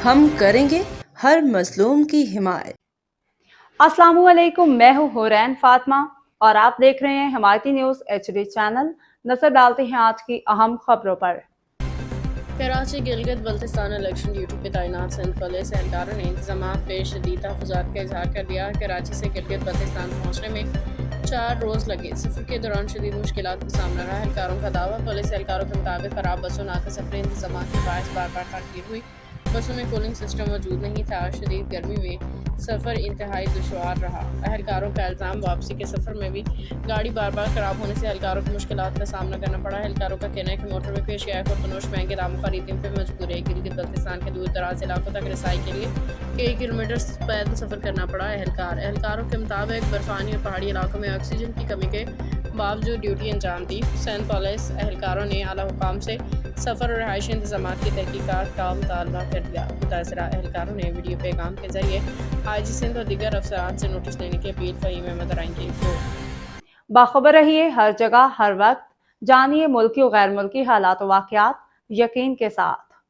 ہم کریں گے ہر مظلوم کی حمایت۔ السلام علیکم، میں ہوں حورین فاطمہ اور آپ دیکھ رہے ہیں حمایتی نیوز HD چینل۔ نظر ڈالتے ہیں آج کی اہم خبروں پر۔ کراچی گلگت بلتستان الیکشن ڈیوٹی پہ تعینات سندھ پولیس اہلکاروں نے انتظامات پہ شدید تحفظات کا اظہار کر دیا۔ کراچی سے گلگت بلتستان پہنچنے میں 4 روز لگے۔ سفر کے دوران شدید مشکلات کا سامنا رہا۔ اہلکاروں کا دعویٰ، پولیس اہلکاروں کے مطابق خراب بسوں ناقص سفری انتظامات کے باعث بار بار تاخیر ہوئی۔ بسوں میں کولنگ سسٹم موجود نہیں تھا۔ شدید گرمی میں سفر انتہائی دشوار رہا۔ اہلکاروں کا الزام، واپسی کے سفر میں بھی گاڑی بار بار خراب ہونے سے اہلکاروں کو مشکلات کا سامنا کرنا پڑا۔ اہلکاروں کا کہنا ہے کہ موٹر وے پہ اشیاء خردنوش مہنگے داموں خریدنے پہ مجبور ہے۔ گلگت بلتستان کے دور دراز علاقوں تک رسائی کے لیے کئی کلومیٹر پیدل سفر کرنا پڑا۔ اہلکاروں کے مطابق برفانی اور پہاڑی علاقوں میں آکسیجن کی کمی کے باوجود ڈیوٹی انجام دی۔ سندھ پولیس اہلکاروں نے اعلیٰ حکام سے سفر اور رہائشی انتظامات کی تحقیقات کا مطالبہ کر دیا۔ متاثرہ اہلکاروں نے ویڈیو پیغام کے ذریعے IG سندھ اور دیگر افسران سے نوٹس لینے کی اپیل۔ فہیم احمد رائن کی رپورٹ۔ باخبر رہیے ہر جگہ ہر وقت، جانیے ملکی و غیر ملکی حالات و واقعات یقین کے ساتھ۔